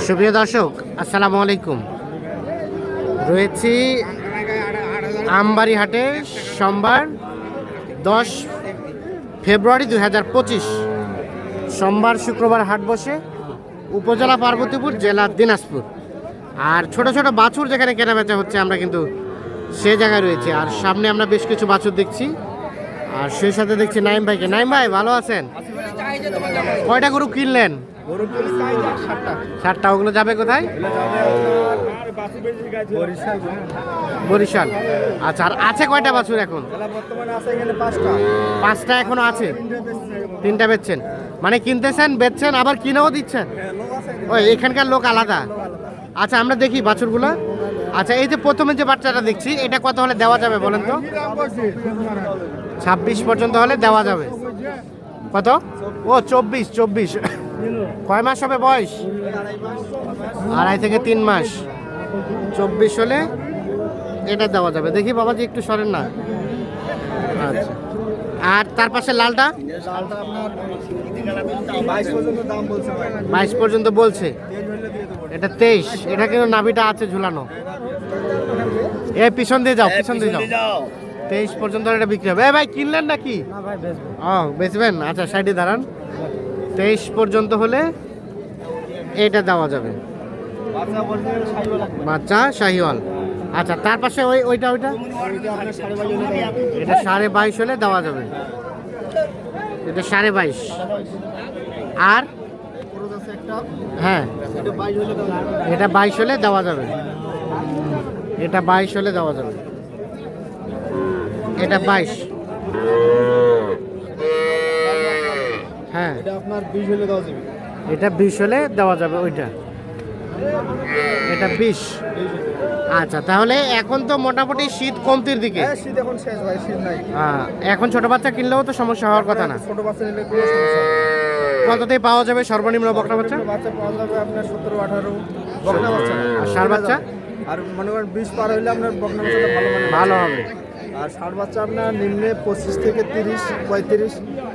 সুপ্রিয় দর্শক, আসসালামু আলাইকুম। রয়েছি আমবাড়ি হাটে, সোমবার 10 ফেব্রুয়ারি 2025। সোমবার শুক্রবার হাট বসে উপজেলা পার্বতীপুর, জেলা দিনাজপুর। আর ছোট ছোট বাছুর যেখানে কেনাবেচা হচ্ছে, আমরা কিন্তু সে জায়গায় রয়েছে। আর সামনে আমরা বেশ কিছু বাছুর দেখছি, আর সেই সাথে দেখছি নাইম ভাইকে। নাইম ভাই, ভালো আছেন? কয়টা গরু কিনলেন? 7টা। ওগুলো যাবে কোথায়? বরিশাল। আচ্ছা, আর আছে কয়টা বাছুর এখন? 5টা এখনো আছে। 3টা বেচছেন, মানে কিনতেছেন, বেচছেন, আবার কিনেও দিচ্ছেন? ওই এখানকার লোক আলাদা। আচ্ছা, আমরা দেখি বাছুরগুলো। আচ্ছা, এই যে প্রথমে যে বাচ্চাটা দেখছি, এটা কত হলে দেওয়া যাবে বলেন তো? 26 পর্যন্ত হলে দেওয়া যাবে। কত? ও 24। কয় মাস হবে বয়স? 2.5 থেকে 3 মাস। 24 হলে এটা দেওয়া যাবে। দেখি বাবাজি, একটু সরেন না। আচ্ছা, আর তার পাশে লালটা? 22 পর্যন্ত বলছে। এটা 23। এটা কিন্তু নাভিটা আছে ঝুলানো। এ পিছন দিয়ে যাও। 23 পর্যন্ত এটা বিক্রি হবে। ভাই, কিনলেন নাকি? ও, বেচবেন? আচ্ছা, সাইডে দাঁড়ান। 23 পর্যন্ত হলে এটা দেওয়া যাবে। বাচ্চা শাহিওয়াল। আচ্ছা, তার পাশে ওইটা এটা 22.5 হলে দেওয়া যাবে। এটা 22.5। আর হ্যাঁ, এটা 22 হলে দেওয়া যাবে। এটা 22 হলে দেওয়া যাবে। এটা 22। হ্যাঁ, এটা 20 হলে দেওয়া যাবে। ওইটা এটা 20। আচ্ছা, তাহলে এখন তো মোটামুটি শীত কমতির দিকে। শীত এখন শেষ ভাই, শীত নাই। এখন ছোট বাচ্চা কিনলেও তো সমস্যা হওয়ার কথা না। ছোট বাচ্চা নিলে কোনো সমস্যা নেই। কততেই পাওয়া যাবে সর্বনিম্ন বকনা বাচ্চা? বাচ্চা পাওয়া যাবে আপনার 17-18 বকনা বাচ্চা। আর ষাঁড় বাচ্চা? আর মনে করেন 20 পার হইলে আপনার বকনা বাচ্চাটা ভালো হবে। আর ষাঁড় বাচ্চা আপনার নিম্নে 25 থেকে 30-35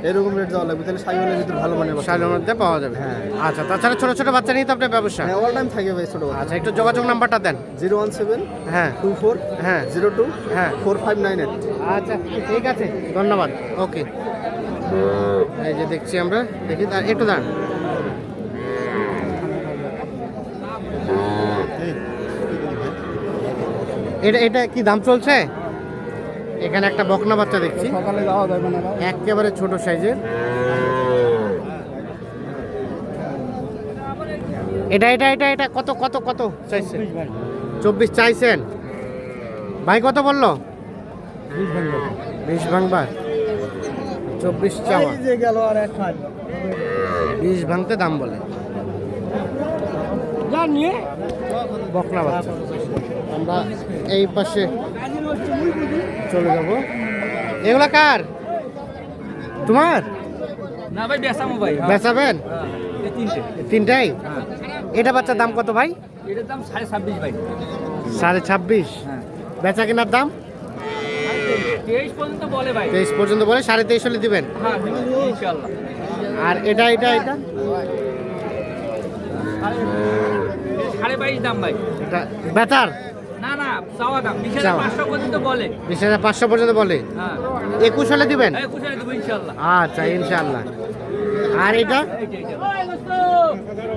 এরকম রেট দেওয়া লাগবে, তাহলে শাহিওয়ালের ভিতরে ভালো মানের বাচ্চা শাহিওয়ালের মধ্যে পাওয়া যাবে। হ্যাঁ। আচ্ছা, তাছাড়া ছোট ছোট বাচ্চা নিয়ে তো আপনার ব্যবসা? হ্যাঁ, অল টাইম থাকে ভাই ছোট বাচ্চা। আচ্ছা, একটু যোগাযোগ নাম্বারটা দেন। 017 হ্যাঁ 24 হ্যাঁ 02 হ্যাঁ 4598। আচ্ছা, ঠিক আছে, ধন্যবাদ। ওকে, এই যে দেখছি আমরা, দেখি একটু দাঁড়ান। এটা কি দাম চলছে? এখানে একটা বকনা বাচ্চা দেখছি, সকালে যাওয়া যাবে না। একেবারে ছোট সাইজের। এটা কত কত কত চাইছেন? 24 চাইছেন ভাই? কত বললো? 20 ভাঙবার। 24 চাওয়া, 20 ভাঙতে দাম বলে। বকনা বাচ্চা। আমরা এই পাশে চলে যাব। এগুলা কার? তোমার? না ভাই, বেচামো ভাই। বেচাবেন? এই তিনটে। 3টাই? এটা বাচ্চার দাম কত ভাই? এটার দাম 26.5 ভাই। 26.5। হ্যাঁ, বেচা কেনার দাম 23 পর্যন্ত বলে ভাই। 23 পর্যন্ত বলে, 23.5 হলে দিবেন। হ্যাঁ, ইনশাআল্লাহ। আর এটা 22.5 দাম ভাই। এটা বেচার? না না, চাওয়া দাম 20,500 পর্যন্ত বলে। 20,500 পর্যন্ত বলে। হ্যাঁ, 21 হলে দিবেন? 21 হলে দেবো ইনশাআল্লাহ। আচ্ছা, ইনশাআল্লাহ। আর এটা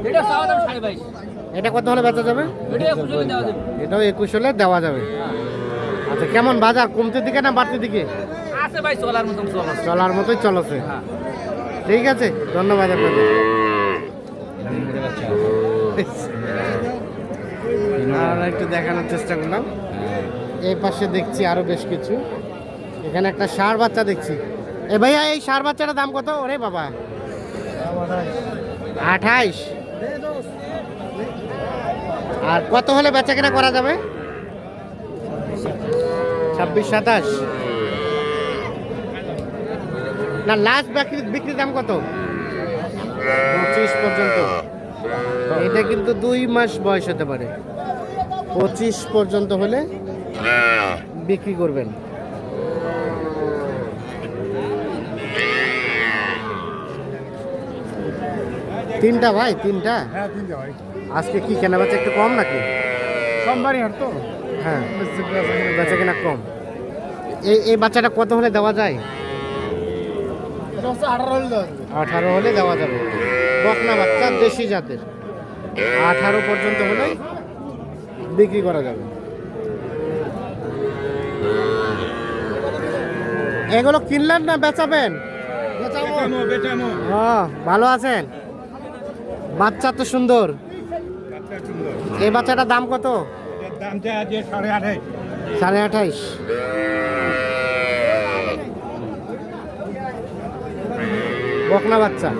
এটা চাওয়া দাম 22.5। এটা কত হলে বেচা যাবে? এটা 21 হলে দেওয়া যাবে। এটাও 21 হলে দেওয়া যাবে। আচ্ছা, কেমন বাজার? কমতির দিকে না বাড়তির দিকে? আছে ভাই, চলার মতন চলা। চলার মতোই চলছে। হ্যাঁ, ঠিক আছে, ধন্যবাদ আপনাদের। আমরা একটু দেখানোর চেষ্টা করলাম। এই পাশে দেখছি আরো বেশ কিছু। এখানে একটা ষাঁড় বাচ্চা দেখছি। এ ভাইয়া, এই ষাঁড় বাচ্চাটার দাম কত? ওরে বাবা, 28। আর কত হলে বেচা কেনা করা যাবে? 26-27 না? লাস্ট বিক্রির দাম কত? 25 পর্যন্ত। এটা কিন্তু 2 মাস বয়স হতে পারে। 25 পর্যন্ত হলে বিক্রি করবেন। তিনটা ভাই, তিনটা? হ্যাঁ, তিনটা ভাই। আজকে কি কেনা বেচা একটু কম নাকি? সোমবারই হাট তো হ্যাঁ, বেচা কিনা কম। এই বাচ্চাটা কত হলে দেওয়া যায়? এটা হচ্ছে 18 হলে দেওয়া যাবে। 18 হলে দেওয়া যাবে। বকনা বাচ্চা, দেশি জাতের, 18 পর্যন্ত হলে বিক্রি করা যাবে। এগুলো কিনলেন না বেচাবেন? ভালো আছেন? বাচ্চা তো সুন্দর। এই বাচ্চাটার দাম কত? সাড়ে 28.5। বকনা বাচ্চা।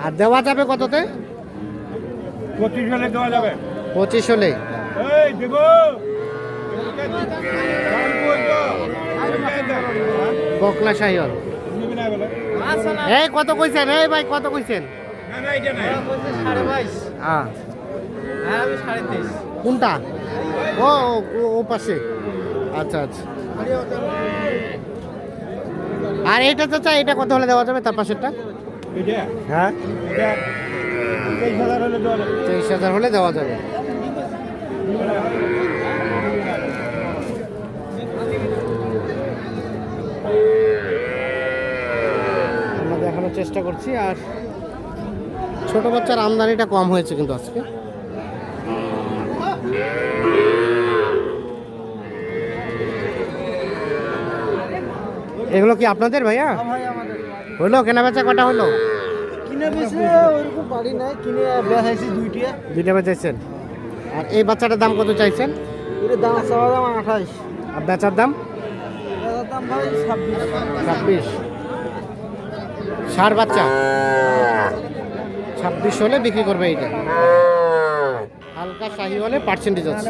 আর দেওয়া যাবে কততে? 25 হলে দেওয়া যাবে। 25 হলে। এই দেব বকনা শাহিওয়াল। এই কত কইছেন? এই ভাই কত কইছেন? হ্যাঁ, কোনটা? ও ও পাশে। আচ্ছা আচ্ছা। আর এটা চাচা, এটা কত হলে দেওয়া যাবে? তার পাশেরটা? হ্যাঁ, 23,000 হলে দেওয়া যাবে। আমরা দেখানোর চেষ্টা করছি। আর ছোট বাচ্চার আমদানিটা কম হয়েছে কিন্তু আজকে। এগুলো কি আপনাদের ভাইয়া? হলো কেনা বেচা কটা হলো? কিনে বেশি ওরকম বাড়ি নাই, কিনে বেচাইছি দুইটা বেচাইছেন। আর এই বাচ্চাটার দাম কত চাইছেন? এর দাম চাওয়া দাম 28, আর বেচার দাম? এর দাম ভাই 26। 26। ষাঁড় বাচ্চা 26 হলে বিক্রি করবে এইটা। হালকা শাহি হলে পার্সেন্টেজ আছে।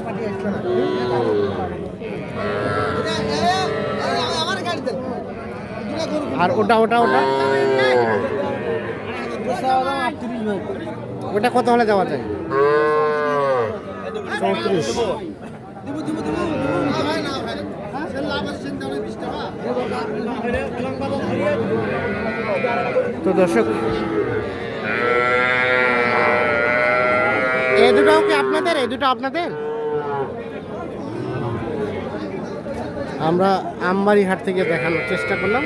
আর ওটা ওটা ওটা ওটা কত হলে দেওয়া যায়? 34। তো দর্শক, এই দুটাও কি আপনাদের? এই দুটো আপনাদের? আমরা আমবাড়ি হাট থেকে দেখানোর চেষ্টা করলাম,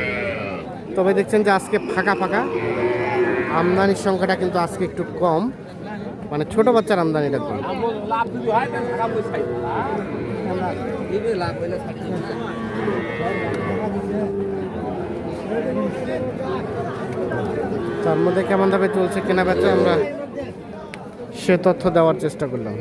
তবে দেখছেন যে আজকে ফাঁকা ফাঁকা। আমদানির সংখ্যাটা কিন্তু আজকে একটু কম, মানে ছোট বাচ্চার আমদানিটা কম। তার মধ্যে কেমন ভাবে চলছে কেনা বেচা, আমরা সে তথ্য দেওয়ার চেষ্টা করলাম।